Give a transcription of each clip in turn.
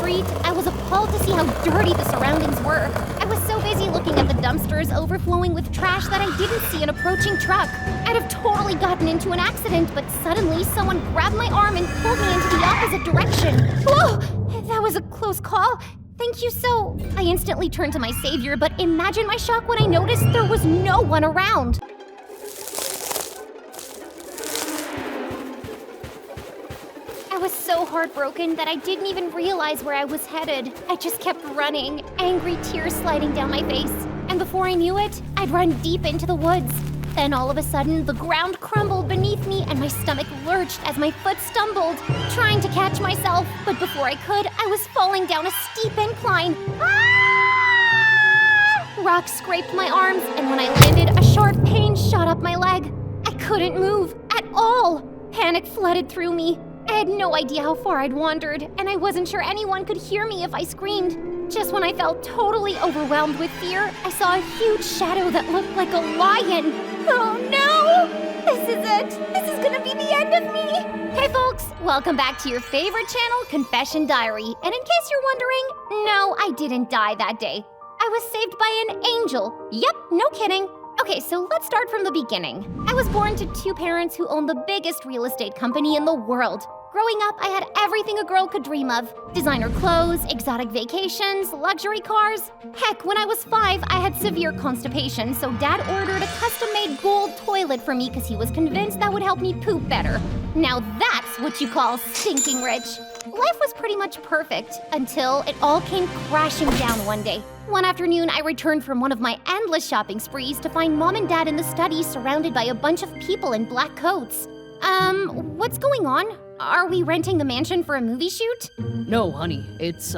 street, I was appalled to see how dirty the surroundings were. I was so busy looking at the dumpsters overflowing with trash that I didn't see an approaching truck. I'd have totally gotten into an accident, but suddenly someone grabbed my arm and pulled me into the opposite direction. Whoa! That was a close call. Thank you I instantly turned to my savior, but imagine my shock when I noticed there was no one around. I was so heartbroken that I didn't even realize where I was headed. I just kept running, angry tears sliding down my face. And before I knew it, I'd run deep into the woods. Then all of a sudden, the ground crumbled beneath me and my stomach lurched as my foot stumbled, trying to catch myself. But before I could, I was falling down a steep incline. Ah! Rocks scraped my arms, and when I landed, a sharp pain shot up my leg. I couldn't move at all. Panic flooded through me. I had no idea how far I'd wandered, and I wasn't sure anyone could hear me if I screamed. Just when I felt totally overwhelmed with fear, I saw a huge shadow that looked like a lion. Oh no! This is it! This is gonna be the end of me! Hey folks, welcome back to your favorite channel, Confession Diary. And in case you're wondering, no, I didn't die that day. I was saved by an angel. Yep, no kidding. Okay, so let's start from the beginning. I was born to two parents who owned the biggest real estate company in the world. Growing up, I had everything a girl could dream of. Designer clothes, exotic vacations, luxury cars. Heck, when I was 5, I had severe constipation, so Dad ordered a custom-made gold toilet for me because he was convinced that would help me poop better. Now that's what you call stinking rich. Life was pretty much perfect until it all came crashing down one day. One afternoon, I returned from one of my endless shopping sprees to find Mom and Dad in the study surrounded by a bunch of people in black coats. What's going on? Are we renting the mansion for a movie shoot? No, honey, it's,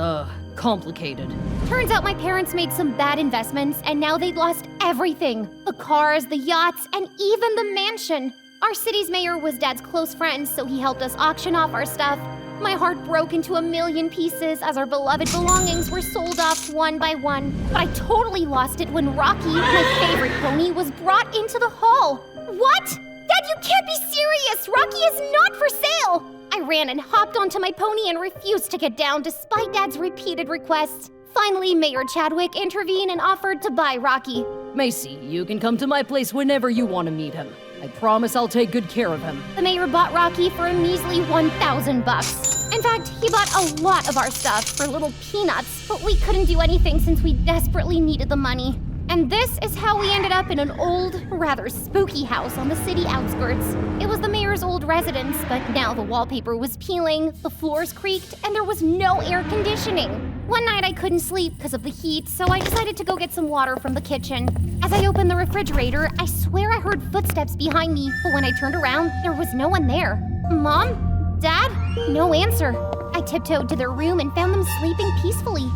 complicated. Turns out my parents made some bad investments and now they'd lost everything. The cars, the yachts, and even the mansion. Our city's mayor was Dad's close friend, so he helped us auction off our stuff. My heart broke into a million pieces as our beloved belongings were sold off one by one. But I totally lost it when Rocky, my favorite pony, was brought into the hall. What? Dad, you can't be serious! Rocky is not for sale! I ran and hopped onto my pony and refused to get down despite Dad's repeated requests. Finally, Mayor Chadwick intervened and offered to buy Rocky. Macy, you can come to my place whenever you want to meet him. I promise I'll take good care of him. The mayor bought Rocky for a measly $1,000. In fact, he bought a lot of our stuff for little peanuts, but we couldn't do anything since we desperately needed the money. And this is how we ended up in an old, rather spooky house on the city outskirts. It was the mayor's old residence, but now the wallpaper was peeling, the floors creaked, and there was no air conditioning. One night I couldn't sleep because of the heat, so I decided to go get some water from the kitchen. As I opened the refrigerator, I swear I heard footsteps behind me, but when I turned around, there was no one there. Mom? Dad? No answer. I tiptoed to their room and found them sleeping peacefully.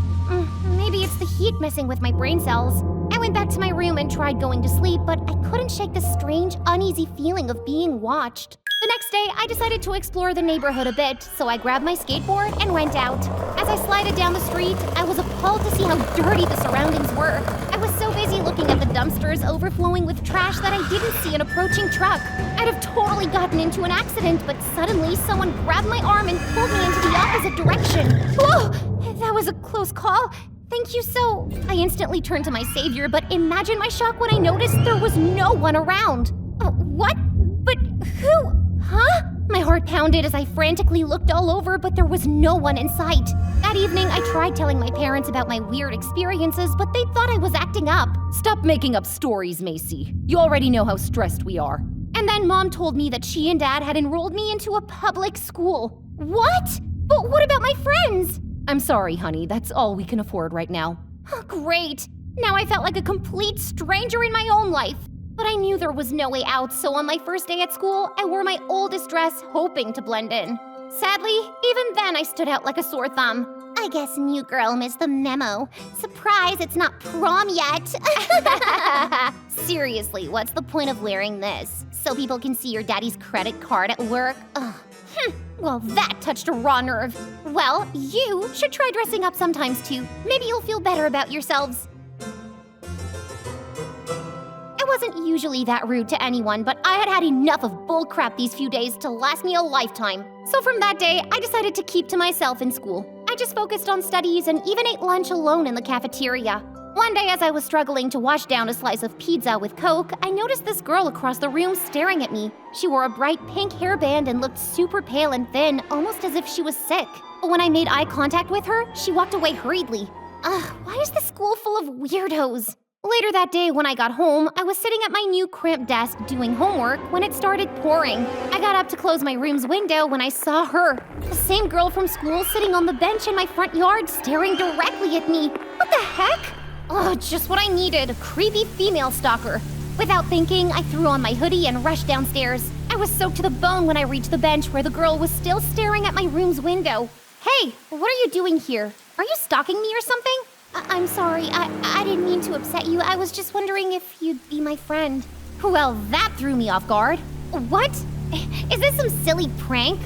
Maybe it's the heat messing with my brain cells. I went back to my room and tried going to sleep, but I couldn't shake the strange, uneasy feeling of being watched. The next day, I decided to explore the neighborhood a bit, so I grabbed my skateboard and went out. As I slided down the street, I was appalled to see how dirty the surroundings were. I was so busy looking at the dumpsters overflowing with trash that I didn't see an approaching truck. I'd have totally gotten into an accident, but suddenly someone grabbed my arm and pulled me into the opposite direction. Whoa! That was a close call. Thank you I instantly turned to my savior, but imagine my shock when I noticed there was no one around. What? But who? Huh? My heart pounded as I frantically looked all over, but there was no one in sight. That evening, I tried telling my parents about my weird experiences, but they thought I was acting up. Stop making up stories, Macy. You already know how stressed we are. And then Mom told me that she and Dad had enrolled me into a public school. What? But what about my friends? I'm sorry, honey. That's all we can afford right now. Oh, great. Now I felt like a complete stranger in my own life. But I knew there was no way out, so on my first day at school, I wore my oldest dress, hoping to blend in. Sadly, even then I stood out like a sore thumb. I guess new girl missed the memo. Surprise, it's not prom yet. Seriously, what's the point of wearing this? So people can see your daddy's credit card at work? Ugh. Well, that touched a raw nerve. Well, you should try dressing up sometimes too. Maybe you'll feel better about yourselves. I wasn't usually that rude to anyone, but I had had enough of bullcrap these few days to last me a lifetime. So from that day, I decided to keep to myself in school. I I just focused on studies and even ate lunch alone in the cafeteria. One day, as I was struggling to wash down a slice of pizza with Coke, I noticed this girl across the room staring at me. She wore a bright pink hairband and looked super pale and thin, almost as if she was sick. But when I made eye contact with her, she walked away hurriedly. Why is this school full of weirdos? Later that day, when I got home, I was sitting at my new cramped desk doing homework when it started pouring. I got up to close my room's window when I saw her. The same girl from school sitting on the bench in my front yard staring directly at me. What the heck? Just what I needed, a creepy female stalker. Without thinking, I threw on my hoodie and rushed downstairs. I was soaked to the bone when I reached the bench where the girl was still staring at my room's window. Hey, what are you doing here? Are you stalking me or something? I'm sorry, I didn't mean to upset you. I was just wondering if you'd be my friend. Well, that threw me off guard. What? Is this some silly prank?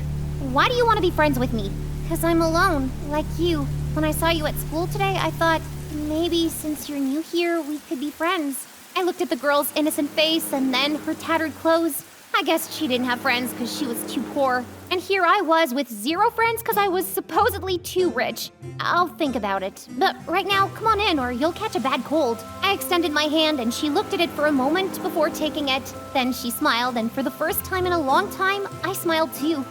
Why do you want to be friends with me? 'Cause I'm alone, like you. When I saw you at school today, I thought, maybe since you're new here, we could be friends. I looked at the girl's innocent face and then her tattered clothes. I guess she didn't have friends because she was too poor. And here I was with 0 friends because I was supposedly too rich. I'll think about it. But right now, come on in or you'll catch a bad cold. I extended my hand and she looked at it for a moment before taking it. Then she smiled, and for the first time in a long time, I smiled too.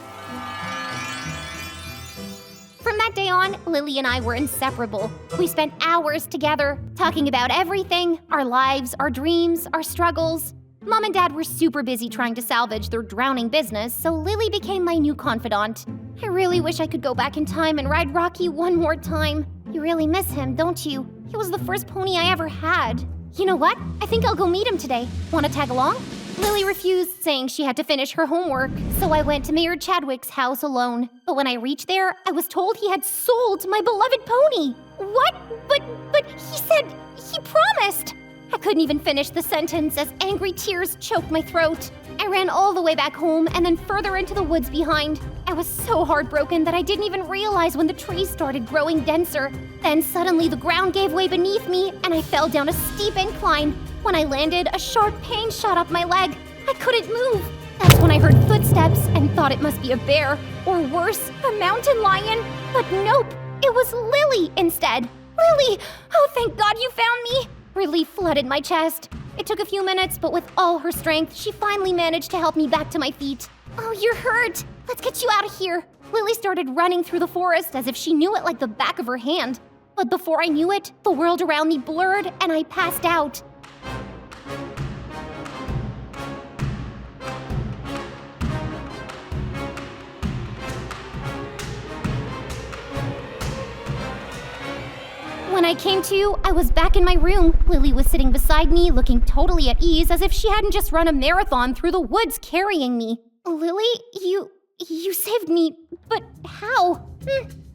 From that day on, Lily and I were inseparable. We spent hours together, talking about everything, our lives, our dreams, our struggles. Mom and Dad were super busy trying to salvage their drowning business, so Lily became my new confidant. I really wish I could go back in time and ride Rocky one more time. You really miss him, don't you? He was the first pony I ever had. You know what? I think I'll go meet him today. Want to tag along? Lily refused, saying she had to finish her homework, so I went to Mayor Chadwick's house alone. But when I reached there, I was told he had sold my beloved pony. What? But he said he promised. I couldn't even finish the sentence as angry tears choked my throat. I ran all the way back home and then further into the woods behind. I was so heartbroken that I didn't even realize when the trees started growing denser. Then suddenly the ground gave way beneath me and I fell down a steep incline. When I landed, a sharp pain shot up my leg. I couldn't move. That's when I heard footsteps and thought it must be a bear, or worse, a mountain lion. But nope, it was Lily instead. Lily! Oh, thank God you found me! Relief flooded my chest. It took a few minutes, but with all her strength, she finally managed to help me back to my feet. Oh, you're hurt. Let's get you out of here. Lily started running through the forest as if she knew it like the back of her hand. But before I knew it, the world around me blurred and I passed out. When I came to, I was back in my room. Lily was sitting beside me, looking totally at ease, as if she hadn't just run a marathon through the woods carrying me. Lily, you saved me, but how?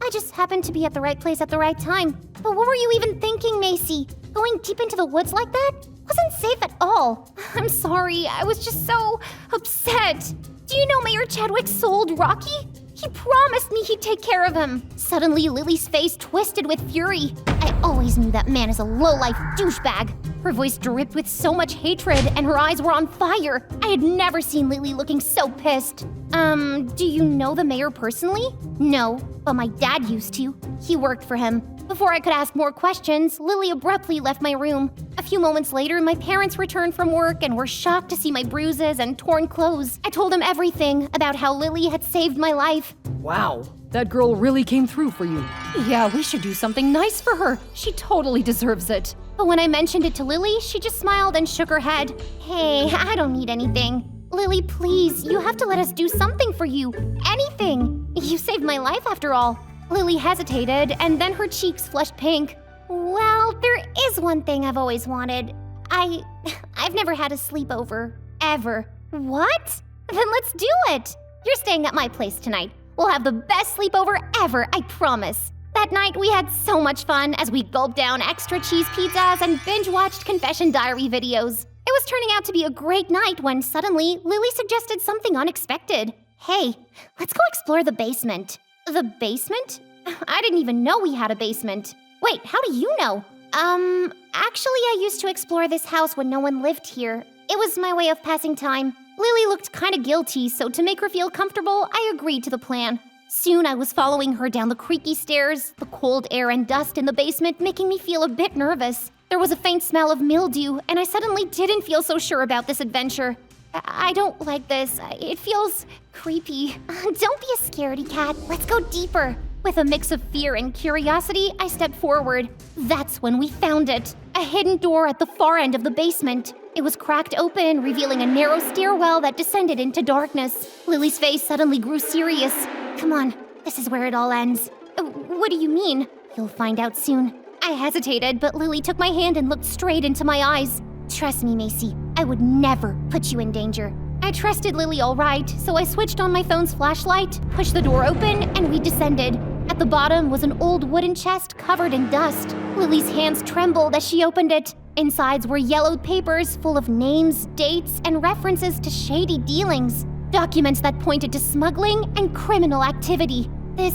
I just happened to be at the right place at the right time. But what were you even thinking, Macy? Going deep into the woods like that? Wasn't safe at all. I'm sorry, I was just so upset. Do you know Mayor Chadwick sold Rocky? He promised me he'd take care of him. Suddenly, Lily's face twisted with fury. I always knew that man is a low-life douchebag. Her voice dripped with so much hatred, and her eyes were on fire. I had never seen Lily looking so pissed. Do you know the mayor personally? No, but my dad used to. He worked for him. Before I could ask more questions, Lily abruptly left my room. A few moments later, my parents returned from work and were shocked to see my bruises and torn clothes. I told them everything about how Lily had saved my life. Wow, that girl really came through for you. Yeah, we should do something nice for her. She totally deserves it. But when I mentioned it to Lily, she just smiled and shook her head. Hey, I don't need anything. Lily, please, you have to let us do something for you. Anything. You saved my life after all. Lily hesitated, and then her cheeks flushed pink. Well, there is one thing I've always wanted. I've never had a sleepover. Ever. What? Then let's do it! You're staying at my place tonight. We'll have the best sleepover ever, I promise. That night, we had so much fun as we gulped down extra cheese pizzas and binge-watched confession diary videos. It was turning out to be a great night when suddenly, Lily suggested something unexpected. Hey, let's go explore the basement. The basement? I didn't even know we had a basement. Wait, how do you know? Actually, I used to explore this house when no one lived here. It was my way of passing time. Lily looked kinda guilty, so to make her feel comfortable, I agreed to the plan. Soon I was following her down the creaky stairs, the cold air and dust in the basement making me feel a bit nervous. There was a faint smell of mildew, and I suddenly didn't feel so sure about this adventure. I don't like this. It feels creepy. Don't be a scaredy cat. Let's go deeper. With a mix of fear and curiosity, I stepped forward. That's when we found it. A hidden door at the far end of the basement. It was cracked open, revealing a narrow stairwell that descended into darkness. Lily's face suddenly grew serious. Come on, this is where it all ends. What do you mean? You'll find out soon. I hesitated, but Lily took my hand and looked straight into my eyes. Trust me, Macy, I would never put you in danger. I trusted Lily all right, so I switched on my phone's flashlight, pushed the door open, and we descended. At the bottom was an old wooden chest covered in dust. Lily's hands trembled as she opened it. Insides were yellowed papers full of names, dates, and references to shady dealings. Documents that pointed to smuggling and criminal activity. This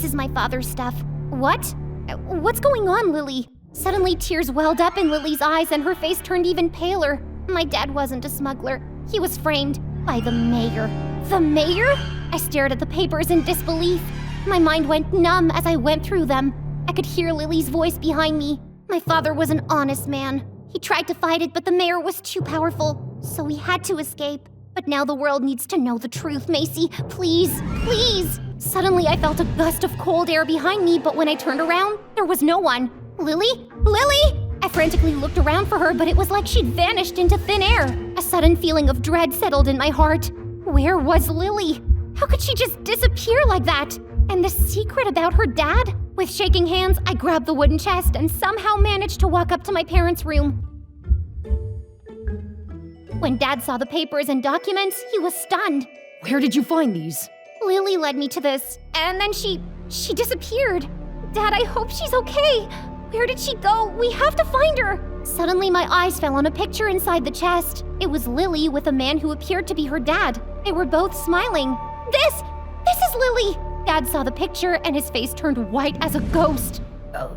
is my father's stuff. What? What's going on, Lily? Suddenly tears welled up in Lily's eyes and her face turned even paler. My dad wasn't a smuggler. He was framed by the mayor. The mayor? I stared at the papers in disbelief. My mind went numb as I went through them. I could hear Lily's voice behind me. My father was an honest man. He tried to fight it, but the mayor was too powerful, so he had to escape. But now the world needs to know the truth, Macy. Please, please. Suddenly, I felt a gust of cold air behind me, but when I turned around, there was no one. Lily? Lily? I frantically looked around for her, but it was like she'd vanished into thin air. A sudden feeling of dread settled in my heart. Where was Lily? How could she just disappear like that? And the secret about her dad? With shaking hands, I grabbed the wooden chest and somehow managed to walk up to my parents' room. When Dad saw the papers and documents, he was stunned. Where did you find these? Lily led me to this, and then she disappeared. Dad, I hope she's okay. Where did she go? We have to find her. Suddenly, my eyes fell on a picture inside the chest. It was Lily with a man who appeared to be her dad. They were both smiling. This is Lily. Dad saw the picture and his face turned white as a ghost.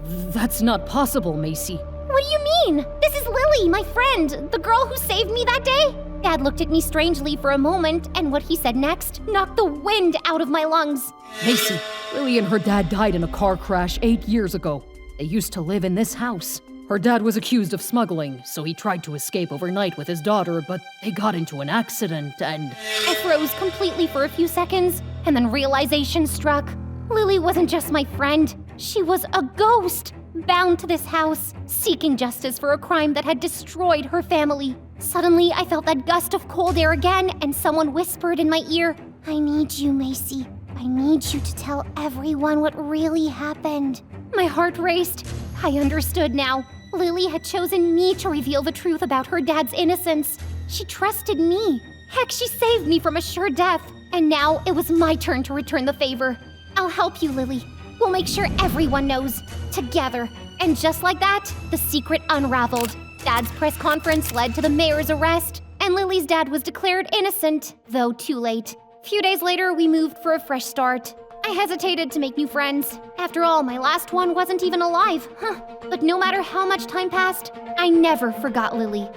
That's not possible, Macy. What do you mean? This is Lily, my friend, the girl who saved me that day. Dad looked at me strangely for a moment, and what he said next knocked the wind out of my lungs. Macy, Lily and her dad died in a car crash 8 years ago. They used to live in this house. Her dad was accused of smuggling, so he tried to escape overnight with his daughter, but they got into an accident and... I froze completely for a few seconds, and then realization struck. Lily wasn't just my friend. She was a ghost, bound to this house, seeking justice for a crime that had destroyed her family. Suddenly, I felt that gust of cold air again, and someone whispered in my ear, I need you, Macy. I need you to tell everyone what really happened. My heart raced. I understood now. Lily had chosen me to reveal the truth about her dad's innocence. She trusted me. Heck, she saved me from a sure death. And now it was my turn to return the favor. I'll help you, Lily. We'll make sure everyone knows. Together. And just like that, the secret unraveled. Dad's press conference led to the mayor's arrest, and Lily's dad was declared innocent, though too late. Few days later, we moved for a fresh start. I hesitated to make new friends. After all, my last one wasn't even alive. But no matter how much time passed, I never forgot Lily.